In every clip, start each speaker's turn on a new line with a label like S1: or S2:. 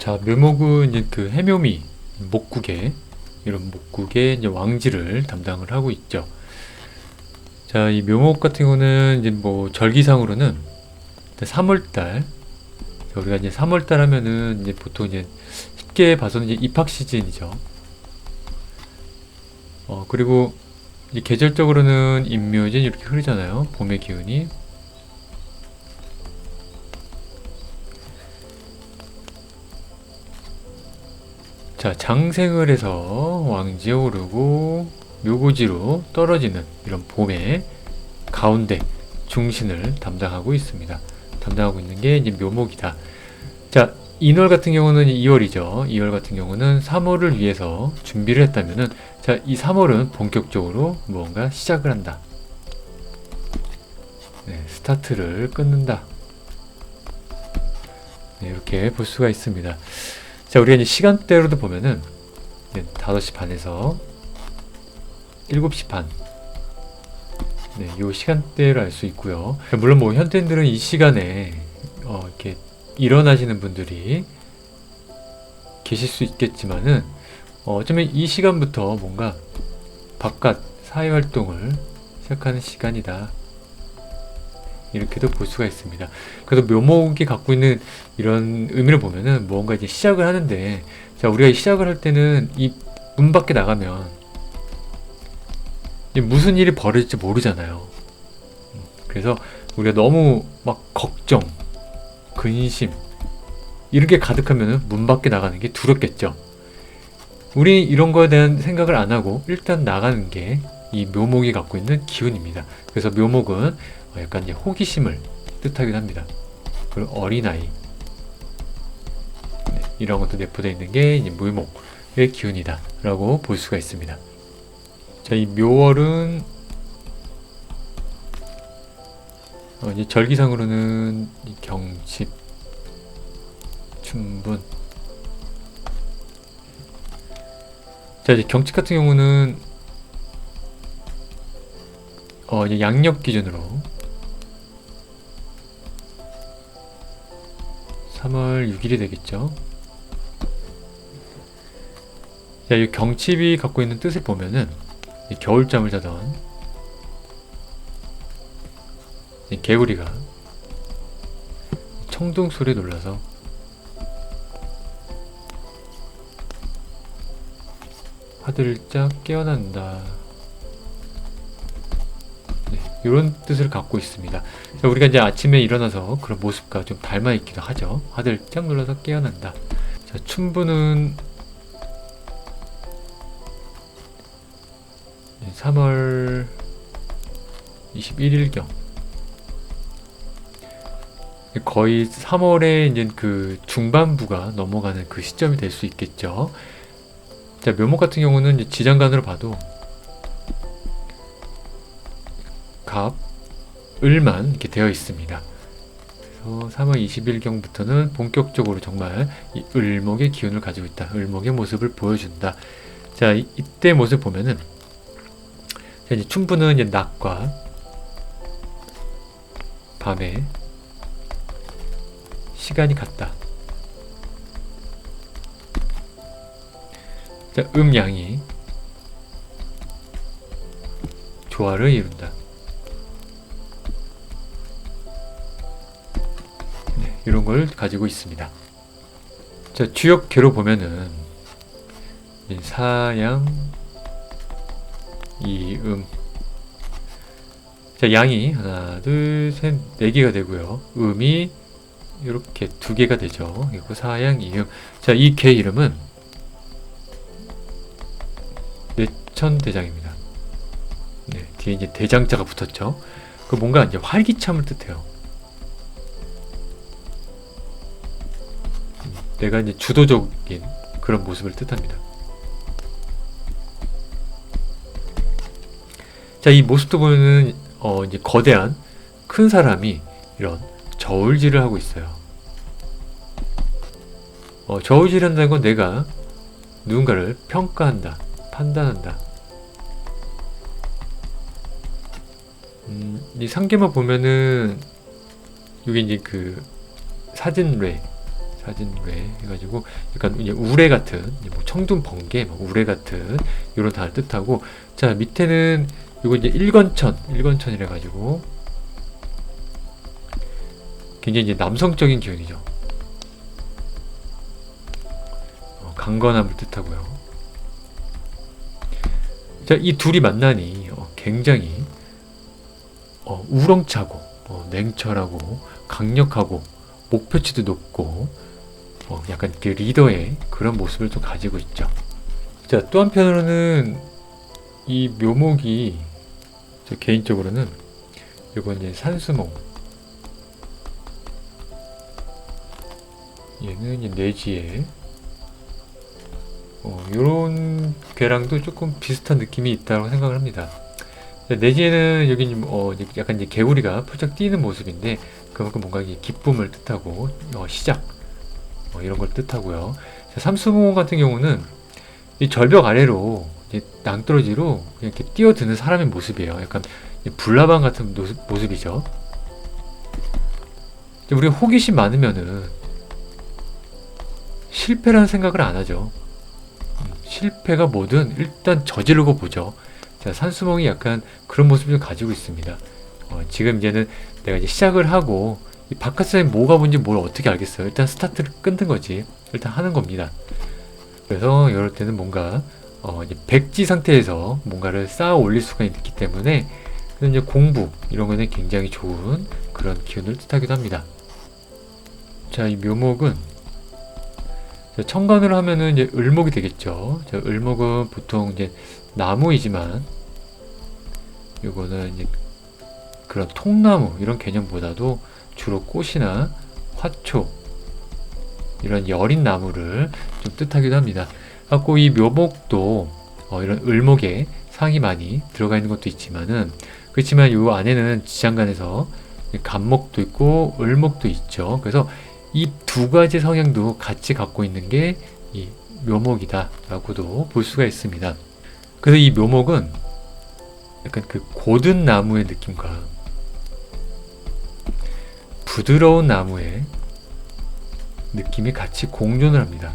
S1: 자, 묘목은 이제 그 해묘미, 목국의 이런 목국의 이제 왕지를 담당을 하고 있죠. 자, 이 묘목 같은 경우는 이제 뭐 절기상으로는 3월달, 우리가 이제 3월달 하면은 이제 보통 이제 쉽게 봐서는 이제 입학 시즌이죠. 그리고 이제 계절적으로는 임묘진 이렇게 흐르잖아요. 봄의 기운이. 자, 장생을 해서 왕지에 오르고 묘고지로 떨어지는 이런 봄의 가운데 중신을 담당하고 있습니다. 담당하고 있는 게 이제 묘목이다. 자, 인월 같은 경우는 2월이죠. 2월 같은 경우는 3월을 위해서 준비를 했다면은, 자, 이 3월은 본격적으로 무언가 시작을 한다. 네, 스타트를 끊는다. 네, 이렇게 볼 수가 있습니다. 자, 우리가 이제 시간대로도 보면은 5시 반에서 7시 반. 네, 요 시간대를 알 수 있고요. 물론 뭐 현대인들은 이 시간에 이렇게 일어나시는 분들이 계실 수 있겠지만은 어쩌면 이 시간부터 뭔가 바깥 사회활동을 시작하는 시간이다. 이렇게도 볼 수가 있습니다. 그래서 묘목이 갖고 있는 이런 의미를 보면은 뭔가 이제 시작을 하는데, 자, 우리가 시작을 할 때는 이 문 밖에 나가면 무슨 일이 벌어질지 모르잖아요. 그래서 우리가 너무 막 걱정, 근심 이렇게 가득하면은 문 밖에 나가는 게 두렵겠죠. 우리 이런 거에 대한 생각을 안 하고 일단 나가는 게 이 묘목이 갖고 있는 기운입니다. 그래서 묘목은 약간 이제 호기심을 뜻하기도 합니다. 그리고 어린아이, 네, 이런 것도 내포되어 있는 게 이제 묘목의 기운이다 라고 볼 수가 있습니다. 자, 이 묘월은 이제 절기상으로는 이 경칩, 춘분. 자, 이제 경칩 같은 경우는 이제 양력 기준으로 3월 6일이 되겠죠. 자, 이 경칩이 갖고 있는 뜻을 보면은 겨울잠을 자던 개구리가 청둥 소리에 놀라서 화들짝 깨어난다. 네, 이런 뜻을 갖고 있습니다. 자, 우리가 이제 아침에 일어나서 그런 모습과 좀 닮아 있기도 하죠. 화들짝 놀라서 깨어난다. 자, 춘분은 3월 21일경, 거의 3월에 이제 그 중반부가 넘어가는 그 시점이 될 수 있겠죠. 자, 묘목 같은 경우는 이제 지장간으로 봐도 갑, 을만 이렇게 되어 있습니다. 그래서 3월 20일경부터는 본격적으로 정말 이 을목의 기운을 가지고 있다. 을목의 모습을 보여준다. 자, 이때 모습 보면은, 자, 이제 춘분은 이제 낮과 밤에 시간이 같다. 자, 음양이 조화를 이룬다. 네, 이런 걸 가지고 있습니다. 자, 주역계로 보면은 사양, 이음. 자, 양이 하나, 둘, 셋, 네 개가 되고요. 음이 이렇게 두 개가 되죠. 그리고 사양, 이음. 자, 이 개 이름은 내천대장입니다. 네, 뒤에 이제 대장자가 붙었죠. 그 뭔가 이제 활기참을 뜻해요. 내가 이제 주도적인 그런 모습을 뜻합니다. 자, 이 모습도 보면은 이제 거대한 큰 사람이 이런 저울질을 하고 있어요. 저울질한다는 건 내가 누군가를 평가한다, 판단한다. 이 상계만 보면은 이게 이제 그 사진례 사진괴 해가지고 약간 이제 우레 같은 뭐 청둔 번개, 뭐 우레 같은 이런 단어를 뜻하고, 자 밑에는 이거 이제 일건천이라 가지고 굉장히 이제 남성적인 기운이죠. 강건함을 뜻하고요. 자, 이 둘이 만나니 굉장히 우렁차고 냉철하고 강력하고 목표치도 높고 약간 그 리더의 그런 모습을 또 가지고 있죠. 자, 또 한편으로는 이 묘목이 저 개인적으로는 이건 이제 산수목, 얘는 이제 내지에 요런 괴랑도 조금 비슷한 느낌이 있다고 생각을 합니다. 내지에는 여기 약간 이제 개구리가 펄쩍 뛰는 모습인데 그만큼 뭔가 기쁨을 뜻하고 시작 이런 걸 뜻하고요. 삼수몽 같은 경우는 이 절벽 아래로 이제 낭떠러지로 그냥 이렇게 뛰어드는 사람의 모습이에요. 약간 불나방 같은 모습이죠. 우리 호기심 많으면은 실패라는 생각을 안 하죠. 실패가 뭐든 일단 저지르고 보죠. 자, 산수몽이 약간 그런 모습을 가지고 있습니다. 지금 이제는 내가 이제 시작을 하고 이 바깥에 뭐가 뭔지 뭘 어떻게 알겠어요. 일단 스타트를 끊는 거지. 일단 하는 겁니다. 그래서 이럴 때는 뭔가 이제 백지 상태에서 뭔가를 쌓아 올릴 수가 있기 때문에 이제 공부 이런 거는 굉장히 좋은 그런 기운을 뜻하기도 합니다. 자, 이 묘목은 청간을 하면은 이제 을목이 되겠죠. 자, 을목은 보통 이제 나무이지만 이거는 이제 그런 통나무 이런 개념보다도 주로 꽃이나 화초 이런 여린 나무를 좀 뜻하기도 합니다. 갖고 이 묘목도 이런 을목에 상이 많이 들어가 있는 것도 있지만은 그렇지만 이 안에는 지장간에서 간목도 있고 을목도 있죠. 그래서 이 두 가지 성향도 같이 갖고 있는 게 이 묘목이다 라고도 볼 수가 있습니다. 그래서 이 묘목은 약간 그 고든 나무의 느낌과 부드러운 나무의 느낌이 같이 공존을 합니다.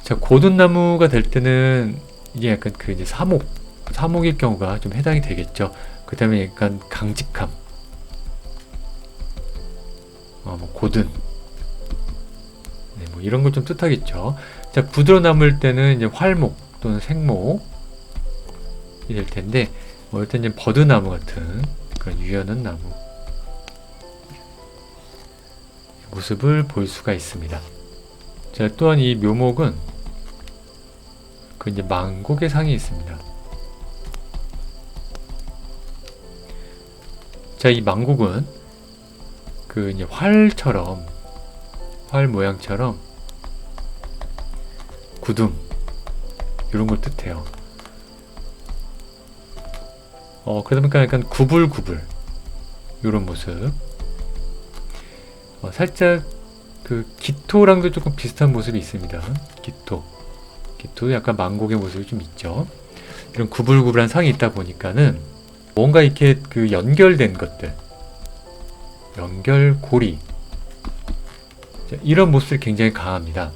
S1: 자, 고든 나무가 될 때는 이게 약간 그 이제 사목일 경우가 좀 해당이 되겠죠. 그 다음에 약간 강직함, 뭐 고든, 네, 뭐 이런 걸 좀 뜻하겠죠. 자, 부드러운 나무일 때는 이제 활목 또는 생목이 될 텐데, 이럴 때 이제 버드나무 같은 그런 유연한 나무 모습을 볼 수가 있습니다. 자, 또한 이 묘목은 그 이제 망곡의 상이 있습니다. 자, 이 망곡은 그 이제 활 모양처럼 구둠 이런 걸 뜻해요. 그러다 보니까 약간 구불구불 이런 모습. 살짝 그 기토랑도 조금 비슷한 모습이 있습니다. 기토 약간 망곡의 모습이 좀 있죠. 이런 구불구불한 상이 있다 보니까는 뭔가 이렇게 그 연결된 것들, 연결고리 이런 모습이 굉장히 강합니다.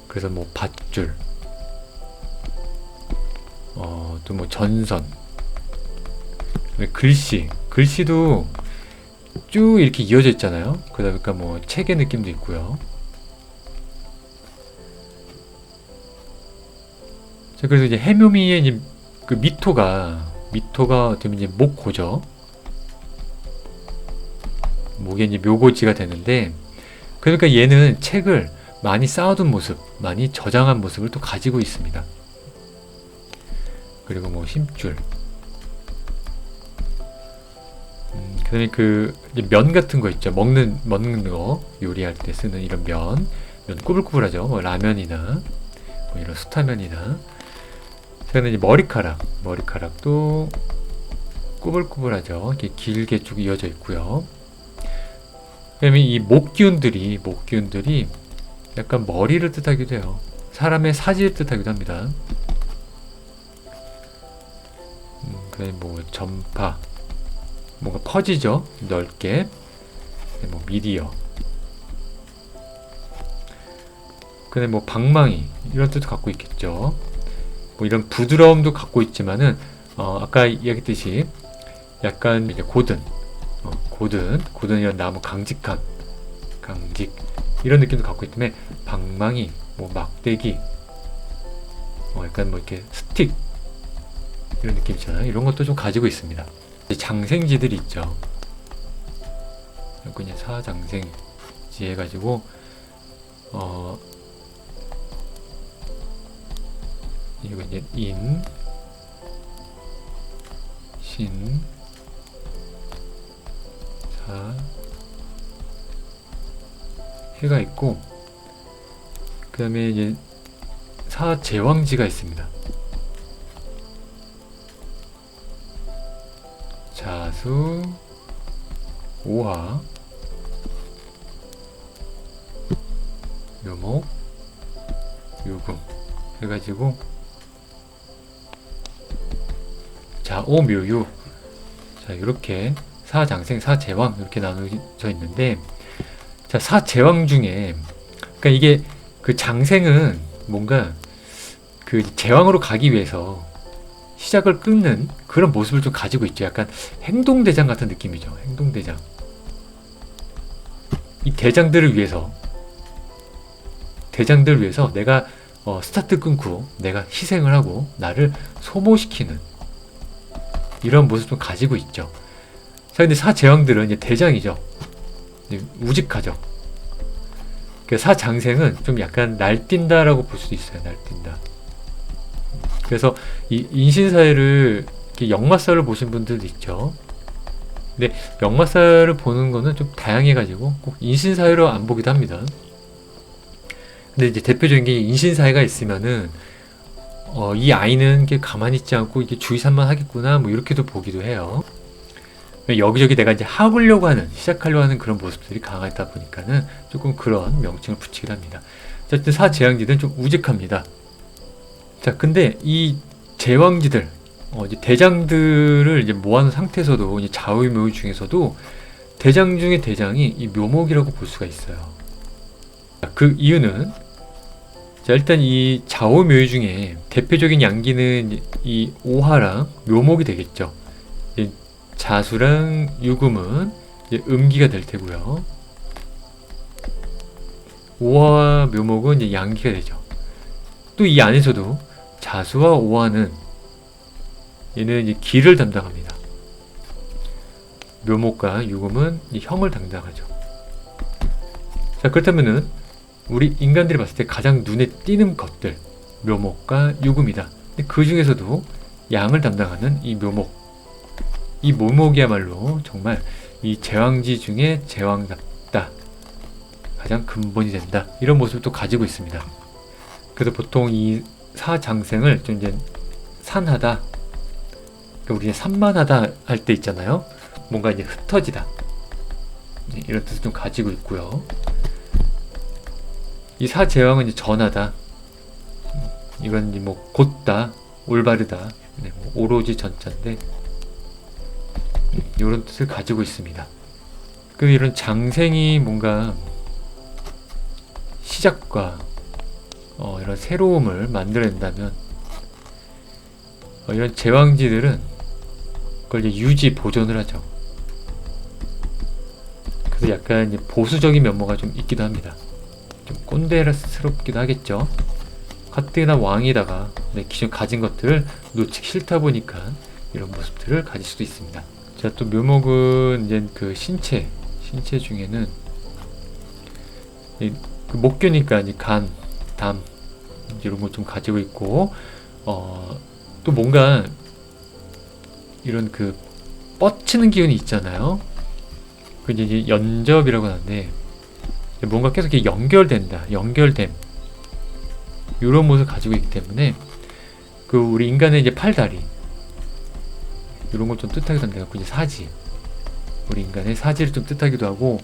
S1: 그래서 뭐 밧줄, 또 뭐 전선, 글씨도 쭉 이렇게 이어져 있잖아요. 그러다 보니까 뭐 책의 느낌도 있고요. 자, 그래서 이제 해묘미의 이제 그 미토가 되면 이제 목고죠. 목에 이제 묘고지가 되는데, 그러니까 얘는 책을 많이 쌓아둔 모습, 많이 저장한 모습을 또 가지고 있습니다. 그리고 뭐 힘줄, 그다음에 그 면 같은 거 있죠. 먹는 거 요리할 때 쓰는 이런 면 꾸불꾸불하죠. 뭐 라면이나 뭐 이런 수타면이나. 그다음에 이제 머리카락도 꾸불꾸불하죠. 이렇게 길게 쭉 이어져 있고요. 그다음에 이 목기운들이 약간 머리를 뜻하기도 해요. 사람의 사지를 뜻하기도 합니다. 그다음에 뭐 전파, 뭔가 퍼지죠. 넓게. 뭐 미디어, 근데 뭐 방망이 이런 뜻도 갖고 있겠죠. 뭐 이런 부드러움도 갖고 있지만은 아까 이야기했듯이 약간 이제 고든 이런 나무 강직 이런 느낌도 갖고 있기 때문에 방망이, 뭐 막대기, 약간 뭐 이렇게 스틱 이런 느낌 있잖아요. 이런 것도 좀 가지고 있습니다. 장생지들이 있죠. 그냥 사장생지 해가지고 이거 이제 인, 신, 사 해가 있고, 그 다음에 이제 사제왕지가 있습니다. 자수, 오화, 묘목, 유금 해가지고 자오묘유, 자 이렇게 사장생, 사제왕 이렇게 나눠져 있는데, 자 사제왕 중에 그러니까 이게 그 장생은 뭔가 그 제왕으로 가기 위해서 시작을 끊는 그런 모습을 좀 가지고 있죠. 약간 행동대장 같은 느낌이죠. 행동대장. 이 대장들을 위해서 내가 스타트 끊고 내가 희생을 하고 나를 소모시키는 이런 모습 좀 가지고 있죠. 자, 근데 사제왕들은 이제 대장이죠. 이제 우직하죠. 그 사장생은 좀 약간 날뛴다라고 볼 수도 있어요. 날뛴다. 그래서 이 인신사회를 역마살을 보신 분들도 있죠. 근데 역마살을 보는 거는 좀 다양해가지고 꼭 인신사회로 안 보기도 합니다. 근데 이제 대표적인 게 인신사회가 있으면은 이 아이는 이게 가만히 있지 않고 이게 주의산만 하겠구나 뭐 이렇게도 보기도 해요. 여기저기 내가 이제 시작하려고 하는 그런 모습들이 강하다 보니까는 조금 그런 명칭을 붙이기도 합니다. 어쨌든 사제왕지들은 좀 우직합니다. 자, 근데 이 제왕지들, 이제 대장들을 이제 모아놓은 상태에서도 이제 좌우묘 중에서도 대장 중에 대장이 이 묘목이라고 볼 수가 있어요. 자, 그 이유는 자, 일단 이 좌우묘 중에 대표적인 양기는 이 오화랑 묘목이 되겠죠. 자수랑 유금은 이제 음기가 될 테고요. 오화와 묘목은 이제 양기가 되죠. 또 이 안에서도 자수와 오화는 얘는 이제 기를 담당합니다. 묘목과 유금은 이 형을 담당하죠. 자, 그렇다면은 우리 인간들이 봤을 때 가장 눈에 띄는 것들 묘목과 유금이다. 그 중에서도 양을 담당하는 이 묘목이야말로 정말 이 제왕지 중에 제왕답다. 가장 근본이 된다. 이런 모습도 가지고 있습니다. 그래서 보통 이 사장생을 좀 이제 산하다. 그러니까 우리 산만하다 할 때 있잖아요. 뭔가 이제 흩어지다. 이런 뜻을 좀 가지고 있고요. 이 사제왕은 이제 전하다. 이건 이제 뭐 곧다, 올바르다, 뭐 오로지 전자인데 이런 뜻을 가지고 있습니다. 그 이런 장생이 뭔가 시작과 이런 새로움을 만들어낸다면 이런 제왕지들은 그걸 이제 유지 보존을 하죠. 그래서 약간 이제 보수적인 면모가 좀 있기도 합니다. 좀 꼰대스럽기도 하겠죠. 가뜩이나 왕이다가 기존 가진 것들을 놓치기 싫다 보니까 이런 모습들을 가질 수도 있습니다. 자, 또 묘목은 이제 그 신체 중에는 그 목교니까 이제 간, 담 이런 거 좀 가지고 있고 또 뭔가 이런 그 뻗치는 기운이 있잖아요. 그 이제 연접이라고 하는데 뭔가 계속 이렇게 연결됨 이런 모습을 가지고 있기 때문에 그 우리 인간의 이제 팔다리 이런 걸 좀 뜻하기도 한데 이제 사지 우리 인간의 사지를 좀 뜻하기도 하고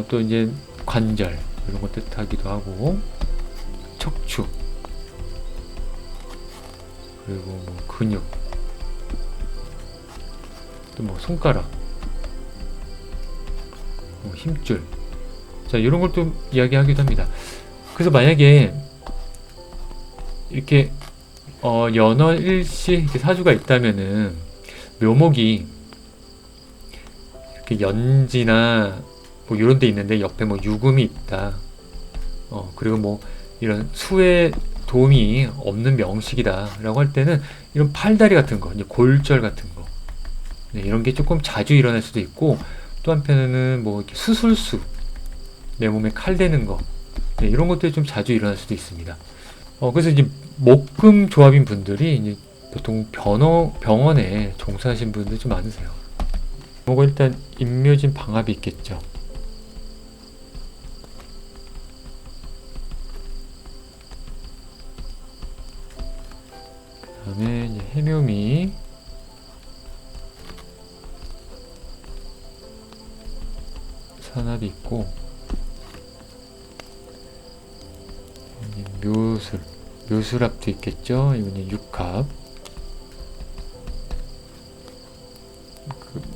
S1: 또 이제 관절 이런 거 뜻하기도 하고 척추 그리고 뭐 근육 또 뭐 손가락 뭐 힘줄 자 이런 걸 좀 이야기하기도 합니다. 그래서 만약에 이렇게 연월일시 이렇게 사주가 있다면은 묘목이 이렇게 연지나 뭐 이런 데 있는데 옆에 뭐 유금이 있다. 그리고 뭐 이런 수의 도움이 없는 명식이다 라고 할 때는 이런 팔다리 같은 거, 이제 골절 같은 거, 네, 이런 게 조금 자주 일어날 수도 있고, 또 한편에는 뭐 이렇게 수술수, 내 몸에 칼 대는 거, 네, 이런 것들이 좀 자주 일어날 수도 있습니다. 그래서 이제 목금 조합인 분들이 이제 보통 병원에 종사하신 분들 좀 많으세요. 뭐가 일단 임묘진 방합이 있겠죠. 그 다음에 이제 해묘미, 산합이 있고, 묘술합도 있겠죠. 이거는 육합,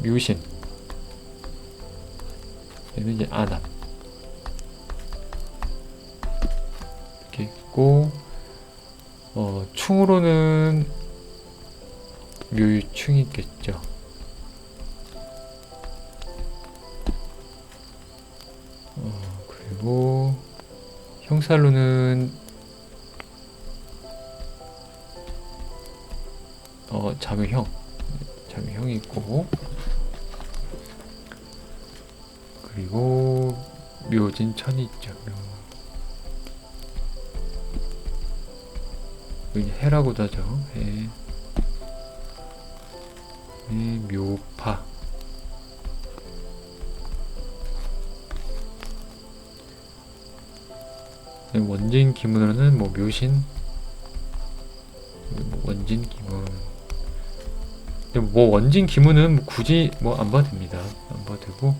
S1: 묘신, 얘는 이제 안합 이렇게 있고, 충으로는 묘유충이 있겠죠. 그리고 형살로는 자묘형이 있고, 그리고 묘진천이 있죠. 여기 해라고도 하죠. 해. 묘파. 원진 기문으로는 뭐 묘신, 원진 기문. 근데 뭐 원진 기문은 뭐 굳이 뭐 안 봐도 됩니다. 안 봐도 되고,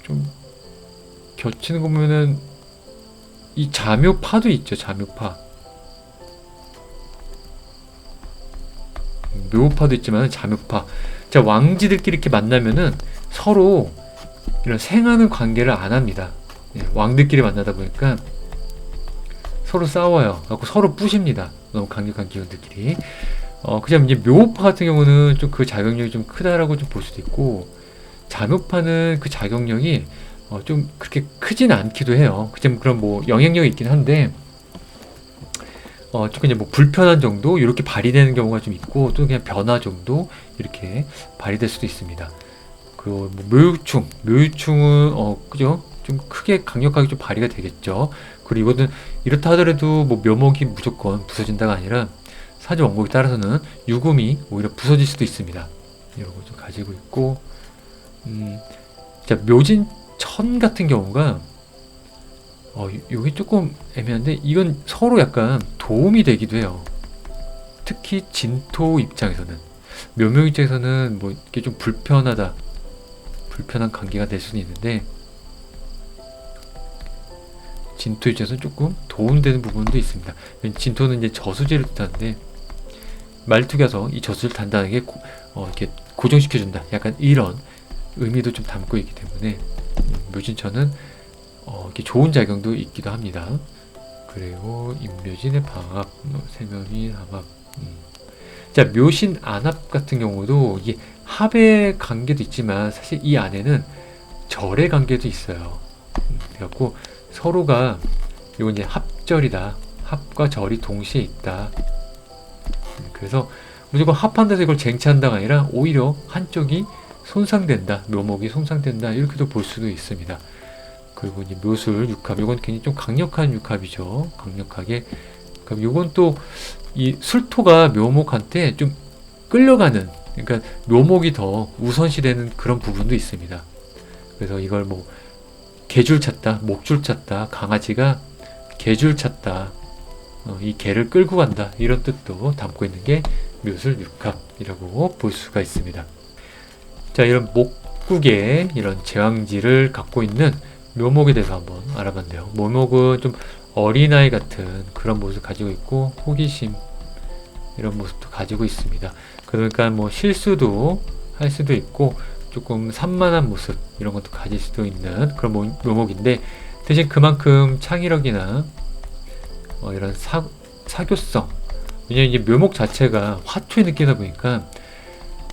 S1: 좀 겹치는 거 보면은 이 자묘파도 있죠. 자묘파. 묘파도 있지만 자묘파. 자, 왕지들끼리 이렇게 만나면은 서로 이런 생하는 관계를 안 합니다. 왕들끼리 만나다 보니까 서로 싸워요. 그래서 서로 부십니다. 너무 강력한 기운들끼리. 그냥 이제 묘파 같은 경우는 좀 그 자격력이 좀 크다라고 좀 볼 수도 있고, 자묘파는 그 자격력이 좀 그렇게 크진 않기도 해요. 그럼 뭐 영향력이 있긴 한데, 조금 이제 뭐 불편한 정도 이렇게 발휘되는 경우가 좀 있고, 또 그냥 변화 정도 이렇게 발휘될 수도 있습니다. 그리고 뭐 묘유충은 그죠? 좀 크게 강력하게 좀 발휘가 되겠죠. 그리고 이거는 이렇다 하더라도 뭐 묘목이 무조건 부서진다가 아니라 사주 원곡에 따라서는 유금이 오히려 부서질 수도 있습니다. 이런 거 좀 가지고 있고, 자, 묘진천 같은 경우가 요게 조금 애매한데, 이건 서로 약간 도움이 되기도 해요. 특히 진토 입장에서는, 묘목 입장에서는 뭐 이게 좀 불편한 관계가 될 수는 있는데, 진토 입장에서는 조금 도움되는 부분도 있습니다. 진토는 이제 저수지를 뜻하는데, 말뚝에서 이 저수지를 단단하게 이렇게 고정시켜준다. 약간 이런 의미도 좀 담고 있기 때문에 묘진천은 이렇게 좋은 작용도 있기도 합니다. 그리고 임묘진의 방합, 세면이 합합. 자, 묘신 안합 같은 경우도 이게 합의 관계도 있지만 사실 이 안에는 절의 관계도 있어요. 그래갖고 서로가 이건 이제 합절이다. 합과 절이 동시에 있다. 그래서 무조건 합한 데서 이걸 쟁취한다가 아니라 오히려 한쪽이 손상된다. 묘목이 손상된다. 이렇게도 볼 수도 있습니다. 그리고 이제 묘술 육합, 이건 굉장히 좀 강력한 육합이죠. 강력하게. 그럼 이건 또 이 술토가 묘목한테 좀 끌려가는, 그러니까 묘목이 더 우선시되는 그런 부분도 있습니다. 그래서 이걸 뭐 개줄 찾다, 목줄 찾다, 강아지가 개줄 찾다, 이 개를 끌고 간다, 이런 뜻도 담고 있는 게 묘술 육합이라고 볼 수가 있습니다. 자, 이런 목국의 이런 제왕지를 갖고 있는 묘목에 대해서 한번 알아봤는데요. 묘목은 좀 어린아이 같은 그런 모습을 가지고 있고, 호기심 이런 모습도 가지고 있습니다. 그러니까 뭐 실수도 할 수도 있고, 조금 산만한 모습 이런 것도 가질 수도 있는 그런 묘목인데, 대신 그만큼 창의력이나 이런 사교성, 왜냐면 이제 묘목 자체가 화투의 느낌이다 보니까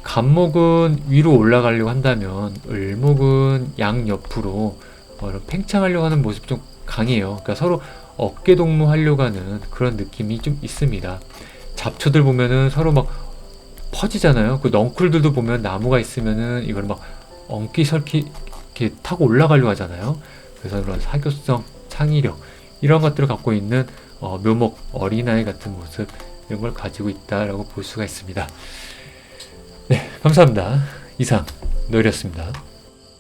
S1: 간목은 위로 올라가려고 한다면 을목은 양옆으로 이런 팽창하려고 하는 모습이 좀 강해요. 그러니까 서로 어깨 동무하려고 하는 그런 느낌이 좀 있습니다. 잡초들 보면은 서로 막 퍼지잖아요. 그 넝쿨들도 보면 나무가 있으면은 이걸 막 엉키설키 이렇게 타고 올라가려고 하잖아요. 그래서 그런 사교성, 창의력 이런 것들을 갖고 있는 묘목 어린아이 같은 모습, 이런 걸 가지고 있다라고 볼 수가 있습니다. 네, 감사합니다. 이상 노일이었습니다.